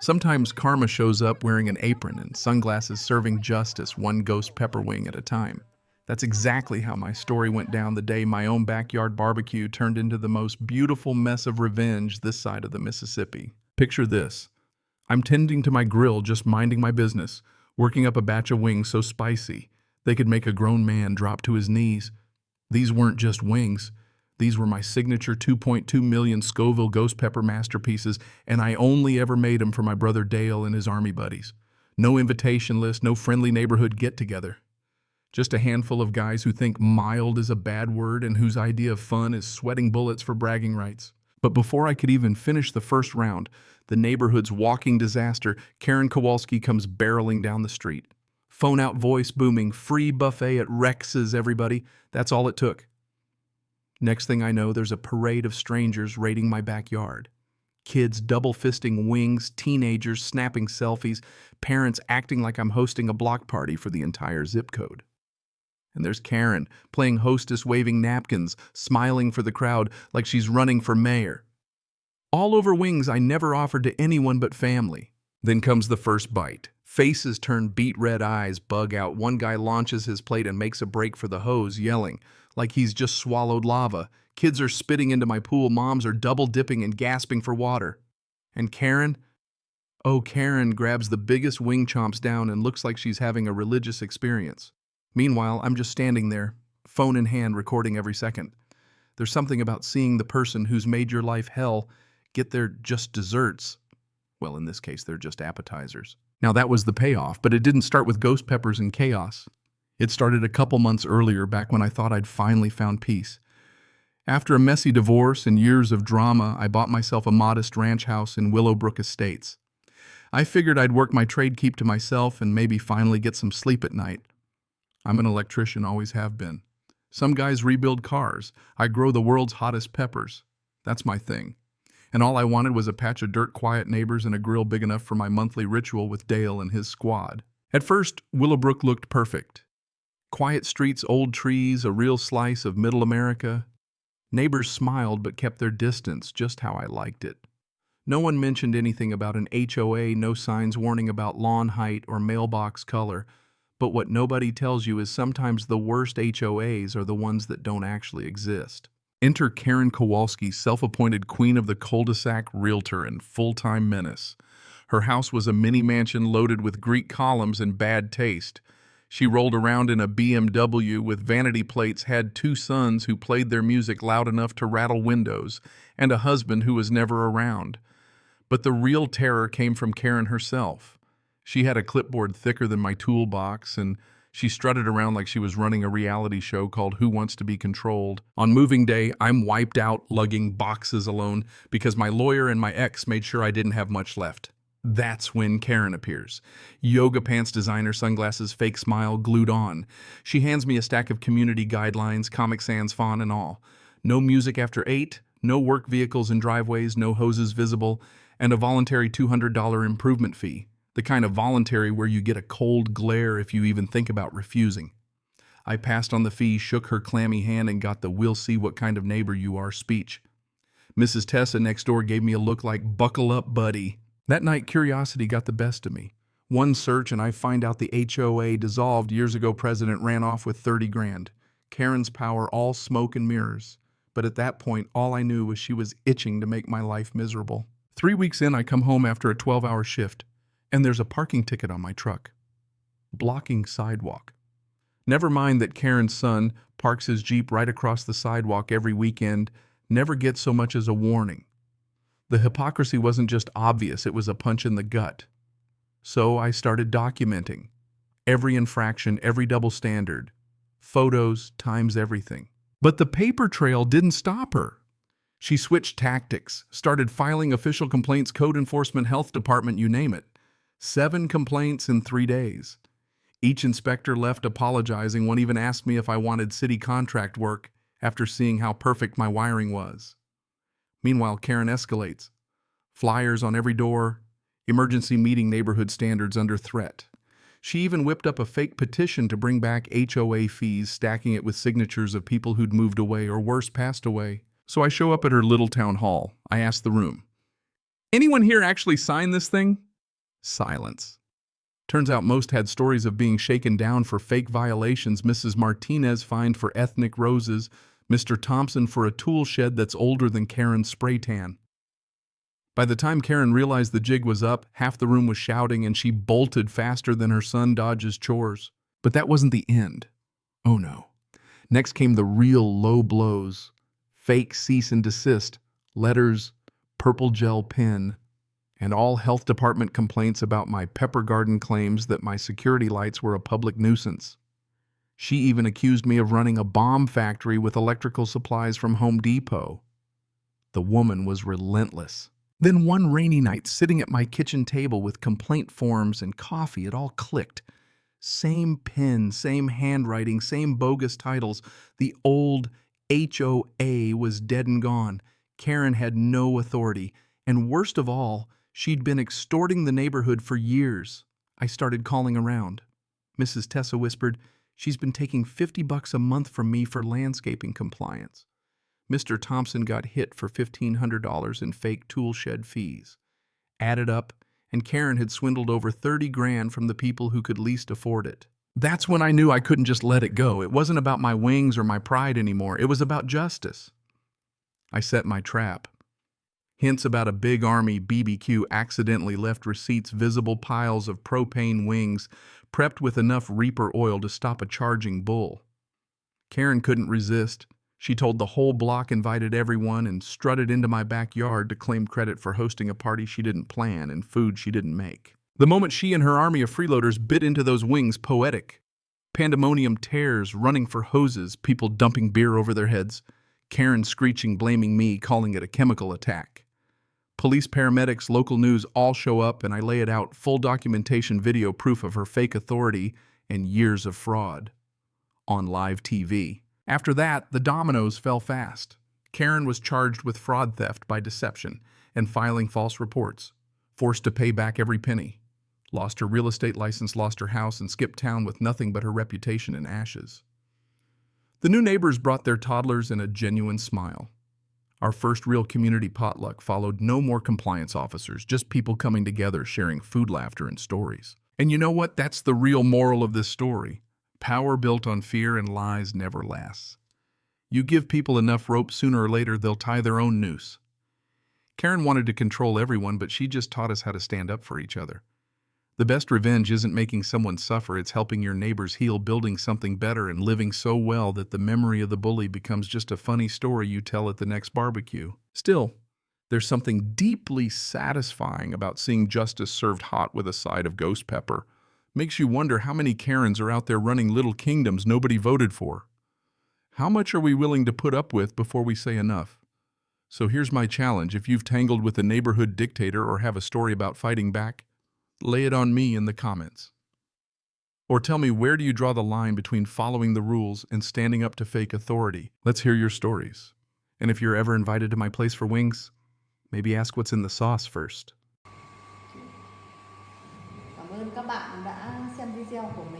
Sometimes karma shows up wearing an apron and sunglasses serving justice one ghost pepper wing at a time. That's exactly how my story went down the day my own backyard barbecue turned into the most beautiful mess of revenge this side of the Mississippi. Picture this. I'm tending to my grill, just minding my business, working up a batch of wings so spicy they could make a grown man drop to his knees. These weren't just wings. These were my signature 2.2 million Scoville ghost pepper masterpieces, and I only ever made them for my brother Dale and his army buddies. No invitation list, no friendly neighborhood get-together. Just a handful of guys who think mild is a bad word and whose idea of fun is sweating bullets for bragging rights. But before I could even finish the first round, the neighborhood's walking disaster, Karen Kowalski comes barreling down the street. Phone-out voice booming, "Free buffet at Rex's, everybody." That's all it took. Next thing I know, there's a parade of strangers raiding my backyard. Kids double-fisting wings, teenagers snapping selfies, parents acting like I'm hosting a block party for the entire zip code. And there's Karen, playing hostess, waving napkins, smiling for the crowd like she's running for mayor. All over wings I never offered to anyone but family. Then comes the first bite. Faces turn beet red, eyes bug out. One guy launches his plate and makes a break for the hose, yelling like he's just swallowed lava. Kids are spitting into my pool. Moms are double dipping and gasping for water. And Karen? Oh, Karen grabs the biggest wing chomps down and looks like she's having a religious experience. Meanwhile, I'm just standing there, phone in hand, recording every second. There's something about seeing the person who's made your life hell get their just desserts. Well, in this case, they're just appetizers. Now, that was the payoff, but it didn't start with ghost peppers and chaos. It started a couple months earlier, back when I thought I'd finally found peace. After a messy divorce and years of drama, I bought myself a modest ranch house in Willowbrook Estates. I figured I'd work my trade, keep to myself, and maybe finally get some sleep at night. I'm an electrician, always have been. Some guys rebuild cars. I grow the world's hottest peppers. That's my thing. And all I wanted was a patch of dirt, quiet neighbors, and a grill big enough for my monthly ritual with Dale and his squad. At first, Willowbrook looked perfect. Quiet streets, old trees, a real slice of middle America. Neighbors smiled but kept their distance, just how I liked it. No one mentioned anything about an HOA, no signs warning about lawn height or mailbox color. But what nobody tells you is sometimes the worst HOAs are the ones that don't actually exist. Enter Karen Kowalski, self-appointed queen of the cul-de-sac realtor and full-time menace. Her house was a mini mansion loaded with Greek columns and bad taste. She rolled around in a BMW with vanity plates, had two sons who played their music loud enough to rattle windows, and a husband who was never around. But the real terror came from Karen herself. She had a clipboard thicker than my toolbox, and she strutted around like she was running a reality show called Who Wants to Be Controlled. On moving day, I'm wiped out, lugging boxes alone because my lawyer and my ex made sure I didn't have much left. That's when Karen appears. Yoga pants, designer sunglasses, fake smile glued on. She hands me a stack of community guidelines, Comic Sans font and all. No music after 8, no work vehicles in driveways, no hoses visible, and a voluntary $200 improvement fee. The kind of voluntary where you get a cold glare if you even think about refusing. I passed on the fee, shook her clammy hand, and got the "we'll see what kind of neighbor you are" speech. Mrs. Tessa next door gave me a look like "buckle up, buddy." That night, curiosity got the best of me. One search and I find out the HOA dissolved years ago. President ran off with 30 grand. Karen's power, all smoke and mirrors. But at that point, all I knew was she was itching to make my life miserable. 3 weeks in, I come home after a 12-hour shift. And there's a parking ticket on my truck. Blocking sidewalk. Never mind that Karen's son parks his Jeep right across the sidewalk every weekend, never gets so much as a warning. The hypocrisy wasn't just obvious, it was a punch in the gut. So I started documenting. Every infraction, every double standard. Photos times everything. But the paper trail didn't stop her. She switched tactics, started filing official complaints, code enforcement, health department, you name it. 7 complaints in 3 days. Each inspector left apologizing. One even asked me if I wanted city contract work after seeing how perfect my wiring was. Meanwhile, Karen escalates. Flyers on every door, emergency meeting, neighborhood standards under threat. She even whipped up a fake petition to bring back HOA fees, stacking it with signatures of people who'd moved away or worse, passed away. So I show up at her little town hall. I ask the room, "Anyone here actually sign this thing?" Silence. Turns out most had stories of being shaken down for fake violations. Mrs. Martinez fined for ethnic roses, Mr. Thompson for a tool shed that's older than Karen's spray tan. By the time Karen realized the jig was up, half the room was shouting and she bolted faster than her son dodges chores. But that wasn't the end. Oh no. Next came the real low blows. Fake cease and desist, letters, purple gel pen, and all health department complaints about my pepper garden claims that my security lights were a public nuisance. She even accused me of running a bomb factory with electrical supplies from Home Depot. The woman was relentless. Then one rainy night, sitting at my kitchen table with complaint forms and coffee, it all clicked. Same pen, same handwriting, same bogus titles. The old HOA was dead and gone. Karen had no authority. And worst of all, she'd been extorting the neighborhood for years. I started calling around. Mrs. Tessa whispered, "She's been taking $50 a month from me for landscaping compliance." Mr. Thompson got hit for $1,500 in fake tool shed fees. Added up, and Karen had swindled over 30 grand from the people who could least afford it. That's when I knew I couldn't just let it go. It wasn't about my wings or my pride anymore. It was about justice. I set my trap. Hints about a big army BBQ accidentally left receipts, visible piles of propane wings, prepped with enough Reaper oil to stop a charging bull. Karen couldn't resist. She told the whole block, invited everyone, and strutted into my backyard to claim credit for hosting a party she didn't plan and food she didn't make. The moment she and her army of freeloaders bit into those wings, poetic. Pandemonium tears, running for hoses, people dumping beer over their heads, Karen screeching, blaming me, calling it a chemical attack. Police, paramedics, local news all show up, and I lay it out, full documentation video proof of her fake authority and years of fraud. On live TV. After that, the dominoes fell fast. Karen was charged with fraud theft by deception and filing false reports, forced to pay back every penny, lost her real estate license, lost her house, and skipped town with nothing but her reputation in ashes. The new neighbors brought their toddlers and a genuine smile. Our first real community potluck followed no more compliance officers, just people coming together, sharing food, laughter, and stories. And you know what? That's the real moral of this story. Power built on fear and lies never lasts. You give people enough rope, sooner or later they'll tie their own noose. Karen wanted to control everyone, but she just taught us how to stand up for each other. The best revenge isn't making someone suffer, it's helping your neighbors heal, building something better, and living so well that the memory of the bully becomes just a funny story you tell at the next barbecue. Still, there's something deeply satisfying about seeing justice served hot with a side of ghost pepper. Makes you wonder how many Karens are out there running little kingdoms nobody voted for. How much are we willing to put up with before we say enough? So here's my challenge. If you've tangled with a neighborhood dictator or have a story about fighting back, lay it on me in the comments. Or tell me, where do you draw the line between following the rules and standing up to fake authority? Let's hear your stories. And if you're ever invited to my place for wings, maybe ask what's in the sauce first. Cảm ơn các bạn đã xem video của mình.